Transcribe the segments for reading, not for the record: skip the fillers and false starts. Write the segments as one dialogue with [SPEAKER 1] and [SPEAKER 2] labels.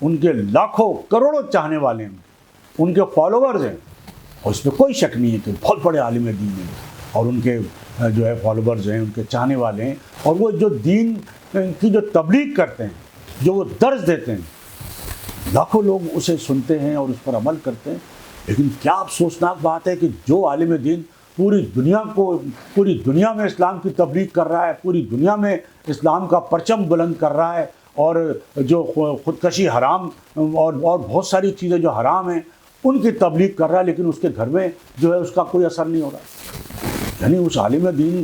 [SPEAKER 1] ان کے لاکھوں کروڑوں چاہنے والے ہیں، ان کے فالوورز ہیں، اور اس میں کوئی شک نہیں ہے کہ بہت بڑے عالم دین ہیں، اور ان کے جو ہے فالوورز ہیں، ان کے چاہنے والے ہیں، اور وہ جو دین کی جو تبلیغ کرتے ہیں، جو وہ درس دیتے ہیں، لاکھوں لوگ اسے سنتے ہیں اور اس پر عمل کرتے ہیں۔ لیکن کیا افسوسناک بات ہے کہ جو عالم دین پوری دنیا میں اسلام کی تبلیغ کر رہا ہے، پوری دنیا میں اسلام کا پرچم بلند کر رہا ہے، اور جو خودکشی حرام اور بہت ساری چیزیں جو حرام ہیں ان کی تبلیغ کر رہا ہے، لیکن اس کے گھر میں جو ہے اس کا کوئی اثر نہیں ہو رہا۔ یعنی اس عالم دین،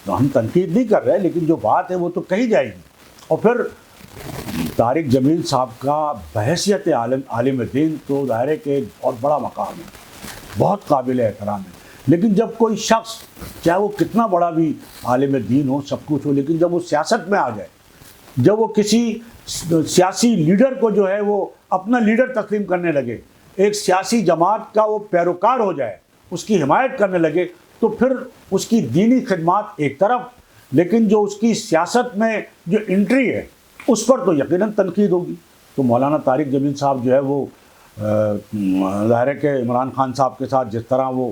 [SPEAKER 1] ہم تنقید نہیں کر رہے، لیکن جو بات ہے وہ تو کہی جائے گی۔ اور پھر طارق جمیل صاحب کا بحیثیت عالم دین تو ظاہر ہے کہ بہت بڑا مقام ہے، بہت قابل احترام ہے، لیکن جب کوئی شخص چاہے وہ کتنا بڑا بھی عالم دین ہو، سب کچھ ہو، لیکن جب وہ سیاست میں آ جائے، جب وہ کسی سیاسی لیڈر کو جو ہے وہ اپنا لیڈر تسلیم کرنے لگے، ایک سیاسی جماعت کا وہ پیروکار ہو جائے، اس کی حمایت کرنے لگے، تو پھر اس کی دینی خدمات ایک طرف، لیکن جو اس کی سیاست میں جو انٹری ہے اس پر تو یقیناً تنقید ہوگی۔ تو مولانا طارق جمیل صاحب جو ہے وہ ظاہر ہے کہ عمران خان صاحب کے ساتھ جس طرح وہ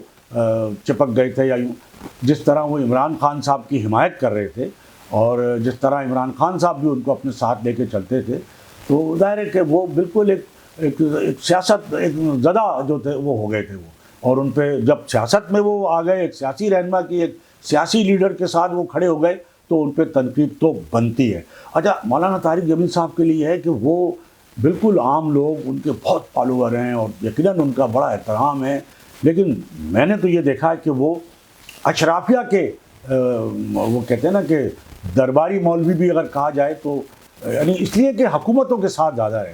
[SPEAKER 1] چپک گئے تھے، یا جس طرح وہ عمران خان صاحب کی حمایت کر رہے تھے، اور جس طرح عمران خان صاحب بھی ان کو اپنے ساتھ لے کے چلتے تھے، تو ظاہر ہے کہ وہ بالکل ایک سیاست ایک زدہ جو تھے وہ ہو گئے تھے وہ، اور ان پہ جب سیاست میں وہ آ گئے، ایک سیاسی رہنما کی ایک سیاسی لیڈر کے ساتھ وہ کھڑے ہو گئے، تو ان پہ تنقید تو بنتی ہے۔ اچھا، مولانا طارق جمیل صاحب کے لیے ہے کہ وہ بالکل عام لوگ، ان کے بہت فالوور ہیں اور یقیناً ان کا بڑا احترام ہے، لیکن میں نے تو یہ دیکھا ہے کہ وہ اشرافیہ کے وہ کہتے ہیں نا کہ درباری مولوی بھی اگر کہا جائے تو، یعنی اس لیے کہ حکومتوں کے ساتھ زیادہ رہیں۔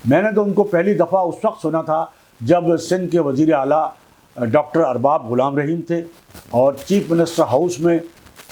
[SPEAKER 1] میں نے تو ان کو پہلی دفعہ اس وقت سنا تھا جب سندھ کے وزیر اعلیٰ ڈاکٹر ارباب غلام رحیم تھے، اور چیف منسٹر ہاؤس میں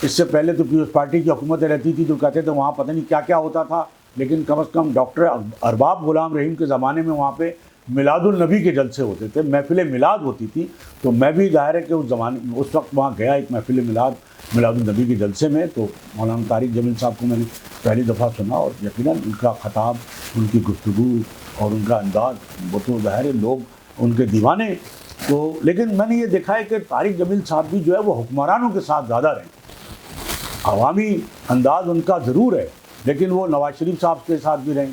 [SPEAKER 1] اس سے پہلے تو پیپلز پارٹی کی حکومتیں رہتی تھی، تو کہتے تھے وہاں پتہ نہیں کیا کیا ہوتا تھا، لیکن کم از کم ڈاکٹر ارباب غلام رحیم کے زمانے میں وہاں پہ میلاد النبی کے جلسے ہوتے تھے، محفل میلاد ہوتی تھی، تو میں بھی ظاہر ہے کہ اس وقت وہاں گیا ایک محفل میلاد النبی کے جلسے میں، تو مولانا طارق جمیل صاحب کو میں نے پہلی دفعہ سنا، اور یقیناً ان کا خطاب، ان کی گفتگو اور ان کا انداز، وہ تو ظاہر ہے لوگ ان کے دیوانے۔ تو لیکن میں نے یہ دیکھا ہے کہ طارق جمیل صاحب بھی جو ہے وہ حکمرانوں کے ساتھ زیادہ رہے، عوامی انداز ان کا ضرور ہے، لیکن وہ نواز شریف صاحب کے ساتھ بھی رہیں،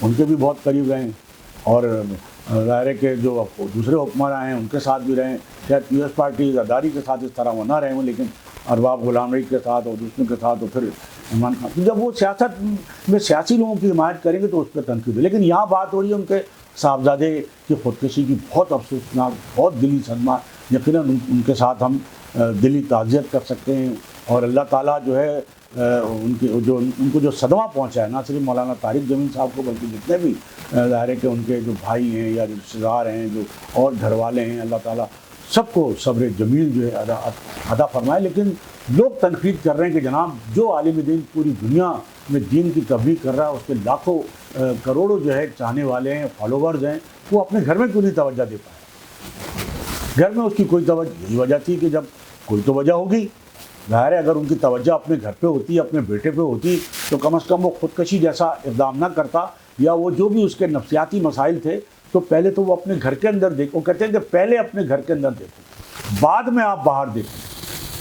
[SPEAKER 1] ان کے بھی بہت قریب رہیں، اور ظاہر ہے کہ جو دوسرے حکمراں ہیں ان کے ساتھ بھی رہیں، شاید پیپلز پارٹی زرداری کے ساتھ اس طرح وہ نہ رہے ہوں، لیکن ارباب غلام رحیم کے ساتھ اور دوسروں کے ساتھ، اور پھر عمران خان، جب وہ سیاست میں سیاسی لوگوں کی حمایت کریں گے تو اس پہ تنقید ہے۔ لیکن یہاں بات ہو رہی ہے ان کے صاحبزادے کی خودکشی کی، بہت افسوسناک، بہت دلی صدمہ، یقیناً ان کے ساتھ ہم دلی تعزیت کر سکتے ہیں، اور اللہ تعالیٰ جو ہے ان کو جو صدمہ پہنچا ہے، نہ صرف مولانا طارق جمیل صاحب کو بلکہ جتنے بھی ظاہر ہے کہ ان کے جو بھائی ہیں یا رشتہ دار ہیں، جو اور گھر والے ہیں، اللہ تعالیٰ سب کو صبر جمیل جو ہے عطا فرمائے۔ لیکن لوگ تنقید کر رہے ہیں کہ جناب جو عالم دین پوری دنیا میں دین کی تبلیغ کر رہا ہے، اس کے لاکھوں کروڑوں جو ہے چاہنے والے ہیں، فالوورز ہیں، وہ اپنے گھر میں کیوں نہیں توجہ دے پائے؟ گھر میں اس کی کوئی توجہ، یہی وجہ تھی کہ جب کوئی تو وجہ ہوگی، ظاہر ہے اگر ان کی توجہ اپنے گھر پہ ہوتی، اپنے بیٹے پہ ہوتی، تو کم از کم وہ خودکشی جیسا اقدام نہ کرتا، یا وہ جو بھی اس کے نفسیاتی مسائل تھے تو پہلے تو وہ اپنے گھر کے اندر دیکھو۔ کہتے ہیں کہ پہلے اپنے گھر کے اندر دیکھو، بعد میں آپ باہر دیکھو۔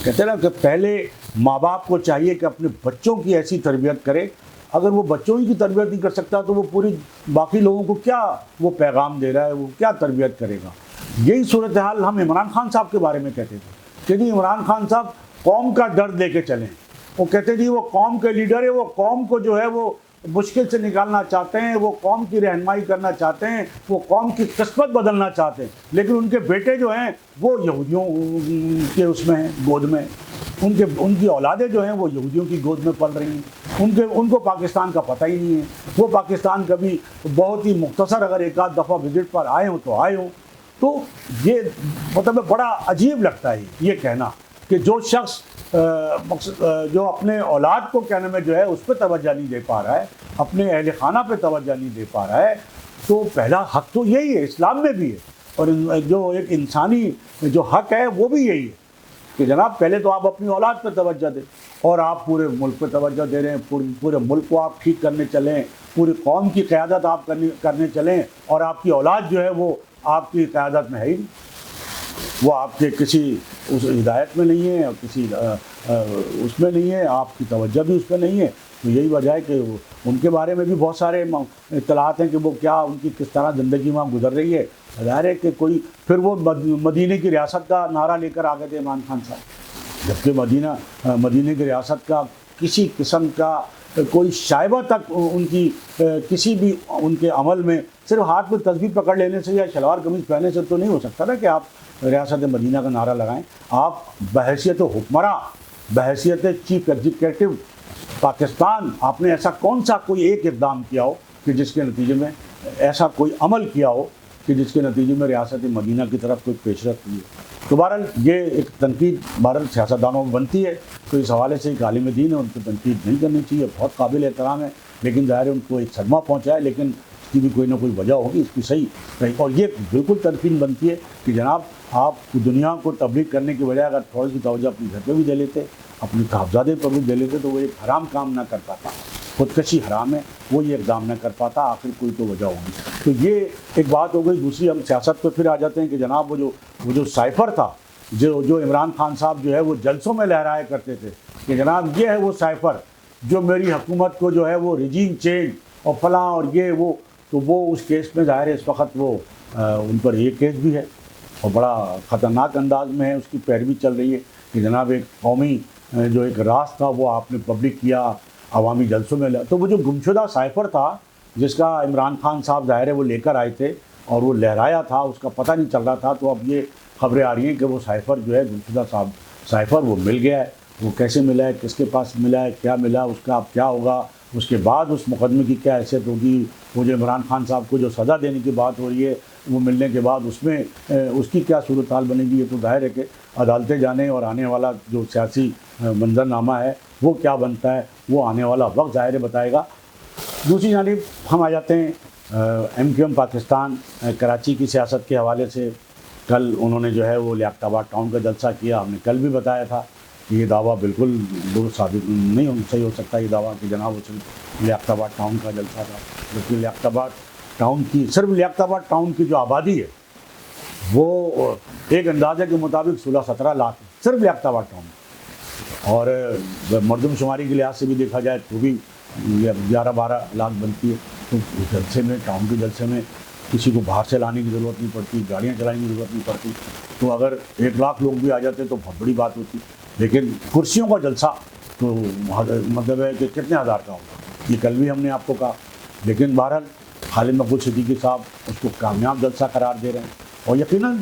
[SPEAKER 1] کہتے ہیں نا کہ پہلے ماں باپ کو چاہیے کہ اپنے بچوں کی ایسی تربیت کرے، اگر وہ بچوں ہی کی تربیت نہیں کر سکتا تو وہ پوری باقی لوگوں کو کیا وہ پیغام دے رہا ہے، وہ کیا تربیت کرے گا؟ یہی صورتحال ہم عمران خان صاحب کے بارے میں کہتے تھے کہ جی عمران خان صاحب قوم کا درد لے کے چلیں، وہ کہتے جی وہ قوم کے لیڈر ہے، وہ قوم کو جو ہے وہ مشکل سے نکالنا چاہتے ہیں، وہ قوم کی رہنمائی کرنا چاہتے ہیں، وہ قوم کی قسمت بدلنا چاہتے ہیں، لیکن ان کے بیٹے جو ہیں وہ یہودیوں کے اس میں ہیں، گود میں، ان کی اولادیں جو ہیں وہ یہودیوں کی گود میں پل رہی ہیں، ان کو پاکستان کا پتہ ہی نہیں ہے، وہ پاکستان کبھی بہت ہی مختصر اگر ایک آدھ دفعہ وزٹ پر آئے ہوں تو آئے ہوں۔ تو یہ مطلب بڑا عجیب لگتا ہے یہ کہنا کہ جو شخص جو اپنے اولاد کو کہنے میں جو ہے اس پہ توجہ نہیں دے پا رہا ہے، اپنے اہل خانہ پہ توجہ نہیں دے پا رہا ہے، تو پہلا حق تو یہی ہے، اسلام میں بھی ہے، اور جو ایک انسانی جو حق ہے وہ بھی یہی ہے کہ جناب پہلے تو آپ اپنی اولاد پہ توجہ دیں، اور آپ پورے ملک پہ توجہ دے رہے ہیں، پورے ملک کو آپ ٹھیک کرنے چلیں، پوری قوم کی قیادت آپ کرنے چلیں اور آپ کی اولاد جو ہے وہ آپ کی قیادت میں ہے ہی نہیں، وہ آپ کے کسی اس ہدایت میں نہیں ہے اور کسی اس میں نہیں ہے، آپ کی توجہ بھی اس پہ نہیں ہے. تو یہی وجہ ہے کہ ان کے بارے میں بھی بہت سارے اطلاعات ہیں کہ وہ کیا ان کی کس طرح زندگی وہاں گزر رہی ہے. ظاہر ہے کہ کوئی پھر وہ مدینے کی ریاست کا نعرہ لے کر آ گئے تھے عمران خان صاحب، جبکہ مدینے کی ریاست کا کسی قسم کا کوئی شائبہ تک ان کی کسی بھی ان کے عمل میں، صرف ہاتھ میں تسبیح پکڑ لینے سے یا شلوار قمیض پہننے سے تو نہیں ہو سکتا نا کہ آپ ریاست مدینہ کا نعرہ لگائیں. آپ بحیثیت حکمراں، بحیثیت چیف ایگزیکٹو پاکستان، آپ نے ایسا کون سا کوئی ایک اقدام کیا ہو کہ جس کے نتیجے میں ایسا کوئی عمل کیا ہو کہ جس کے نتیجے میں ریاست مدینہ کی طرف کوئی پیش رفت ہوئی ہے. تو بہرحال یہ ایک تنقید بہرحال سیاستدانوں میں بنتی ہے، تو اس حوالے سے ایک عالم دین ہے، ان کو تنقید نہیں کرنی چاہیے، بہت قابل احترام ہے، لیکن ظاہر ہے ان کو ایک صدمہ پہنچا ہے، لیکن اس کی بھی کوئی نہ کوئی وجہ ہوگی اس کی صحیح. اور یہ بالکل تنقید بنتی ہے کہ جناب آپ دنیا کو تبلیغ کرنے کی بجائے اگر تھوڑی سی توجہ اپنے گھر پہ بھی دے لیتے، اپنے صاحبزادے پر بھی دے لیتے، تو وہ ایک حرام کام نہ کر پاتا. خودکشی حرام ہے، وہ یہ اقدام نہ کر پاتا، آخر کوئی تو وجہ ہوگی. تو یہ ایک بات ہو گئی. دوسری ہم سیاست پہ پھر آ جاتے ہیں کہ جناب وہ جو سائفر تھا جو عمران خان صاحب جو ہے وہ جلسوں میں لہرایا کرتے تھے کہ جناب یہ ہے وہ سائفر جو میری حکومت کو جو ہے وہ رجیم چینج اور فلاں اور یہ وہ، تو وہ اس کیس میں ظاہر ہے اس وقت وہ ان پر یہ کیس بھی ہے اور بڑا خطرناک انداز میں ہے، اس کی پیروی چل رہی ہے کہ جناب ایک قومی جو ایک راز تھا وہ آپ نے پبلک کیا عوامی جلسوں میں. تو وہ جو گمشدہ سائفر تھا جس کا عمران خان صاحب ظاہر ہے وہ لے کر آئے تھے اور وہ لہرایا تھا، اس کا پتہ نہیں چل رہا تھا. تو اب یہ خبریں آ رہی ہیں کہ وہ سائفر جو ہے گمشدہ سائفر وہ مل گیا ہے. وہ کیسے ملا ہے، کس کے پاس ملا ہے، کیا ملا، اس کا اب کیا ہوگا، اس کے بعد اس مقدمے کی کیا حیثیت ہوگی. وہ جو عمران خان صاحب کو جو سزا دینے کی بات ہو رہی ہے وہ ملنے کے بعد اس میں اس کی کیا صورتحال بنے گی، یہ تو ظاہر ہے کہ عدالتیں جانے اور آنے والا جو سیاسی منظرنامہ ہے وہ کیا بنتا ہے وہ آنے والا وقت ظاہر ہے بتائے گا. دوسری جانب ہم آ جاتے ہیں M Q M Pakistan Karachi کی سیاست کے حوالے سے. کل انہوں نے جو ہے وہ لیاقت آباد ٹاؤن کا جلسہ کیا. ہم نے کل بھی بتایا تھا کہ یہ دعویٰ بالکل درست ثابت نہیں صحیح ہو سکتا یہ دعویٰ کہ جناب وہ صرف لیاقت آباد ٹاؤن کا جلسہ تھا، جبکہ لیاقت آباد ٹاؤن کی صرف لیاقت آباد ٹاؤن کی جو آبادی ہے وہ ایک اندازے کے مطابق 16-17 لاکھ صرف لیاقت آباد ٹاؤن، اور مردم شماری کے لحاظ سے بھی دیکھا جائے تو بھی 11-12 لاکھ بنتی ہے. تو اس جلسے میں ٹاؤن کے جلسے میں کسی کو باہر سے لانے کی ضرورت نہیں پڑتی، گاڑیاں چلانے کی ضرورت نہیں پڑتی. تو اگر 1 لاکھ لوگ بھی آ جاتے تو بہت بڑی بات ہوتی. لیکن کرسیوں کا جلسہ تو مطلب ہے کہ کتنے ہزار کا ہوگا، یہ کل بھی ہم نے آپ کو کہا. لیکن بہرحال خالد مقبول صدیقی صاحب اس کو کامیاب جلسہ قرار دے رہے ہیں. اور یقیناً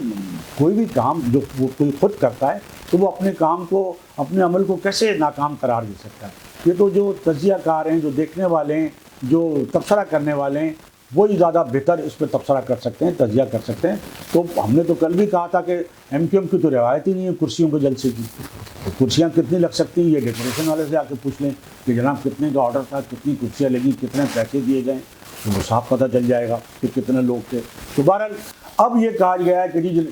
[SPEAKER 1] کوئی بھی کام جو کوئی خود کرتا ہے تو وہ اپنے کام کو، اپنے عمل کو کیسے ناکام قرار دے سکتا ہے. یہ تو جو تجزیہ کار ہیں، جو دیکھنے والے ہیں، جو تبصرہ کرنے والے ہیں، وہی زیادہ بہتر اس پہ تبصرہ کر سکتے ہیں، تجزیہ کر سکتے ہیں. تو ہم نے تو کل بھی کہا تھا کہ ایم کیو ایم کی تو روایت ہی نہیں ہے کرسیوں کے جلسے کی. تو کرسیاں کتنی لگ سکتی ہیں یہ ڈیکوریشن والے سے آ کے پوچھ لیں کہ جناب کتنے کا آرڈر تھا، کتنی کرسیاں لگیں، کتنے پیسے دیے گئے، تو وہ صاف پتہ چل جائے گا کہ کتنے لوگ تھے. تو بہرحال اب یہ کہا گیا ہے کہ جی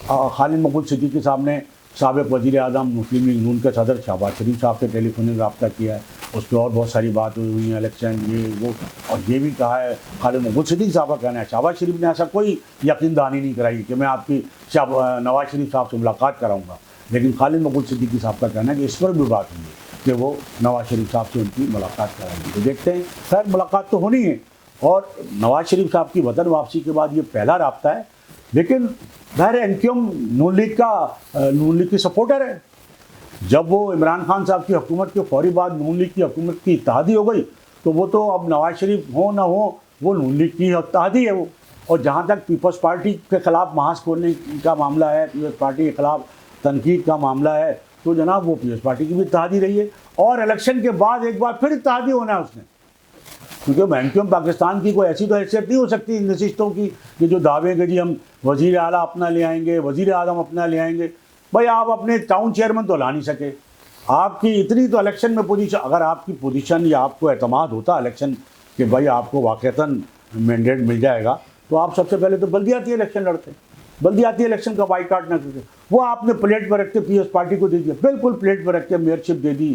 [SPEAKER 1] خالد مقبول صدیقی صاحب نے سابق وزیر اعظم مسلم لیگ نون کے صدر شہباز شریف صاحب سے ٹیلی فونک رابطہ کیا ہے. اس پہ اور بہت ساری بات ہوئی ہیں، الیکشن یہ وہ، اور یہ بھی کہا ہے خالد مقبول صدیقی صاحب کا کہنا ہے شہباز شریف نے ایسا کوئی یقین دہانی نہیں کرائی کہ میں آپ کی نواز شریف صاحب سے ملاقات کراؤں گا. لیکن خالد مقبول صدیقی صاحب کا کہنا ہے کہ اس پر بھی بات ہوئی ہے کہ وہ نواز شریف صاحب سے ان کی ملاقات کرائیں گے. تو دیکھتے ہیں، خیر ملاقات تو ہونی ہے، اور نواز شریف صاحب کی وطن واپسی کے بعد یہ پہلا رابطہ ہے. لیکن ظاہر ایم کیو ایم نون لیگ کی سپورٹر ہے. جب وہ عمران خان صاحب کی حکومت کے فوری بعد نون لیگ کی حکومت کی اتحادی ہو گئی تو وہ تو اب نواز شریف ہوں نہ ہوں وہ نون لیگ کی اتحادی ہے وہ. اور جہاں تک پیپلز پارٹی کے خلاف محاذ کھولنے کا معاملہ ہے، پیپلز پارٹی کے خلاف تنقید کا معاملہ ہے، تو جناب وہ پیپلز پارٹی کی بھی اتحادی رہی ہے. اور الیکشن کے بعد ایک بار پھر اتحادی ہونا ہے اس نے، کیونکہ ایم کیو ایم پاکستان کی کوئی ایسی تو حیثیت نہیں ہو سکتی ان نشستوں کی کہ جو دعوے کہ جی ہم وزیر اعلیٰ اپنا لے آئیں گے، وزیر اعظم اپنا لے آئیں گے. بھائی آپ اپنے ٹاؤن چیئرمین تو لا نہیں سکے. آپ کی اتنی تو الیکشن میں پوزیشن، اگر آپ کی پوزیشن یا آپ کو اعتماد ہوتا الیکشن کہ بھائی آپ کو واقعتاً مینڈیٹ مل جائے گا، تو آپ سب سے پہلے تو بلدیاتی الیکشن لڑتے، بلدیاتی الیکشن کا بائیکاٹ نہ کرتے. وہ آپ نے پلیٹ پر رکھ کے پی ایس پارٹی کو دے دیا، بالکل پلیٹ پر رکھ کے میئرشپ دے دی،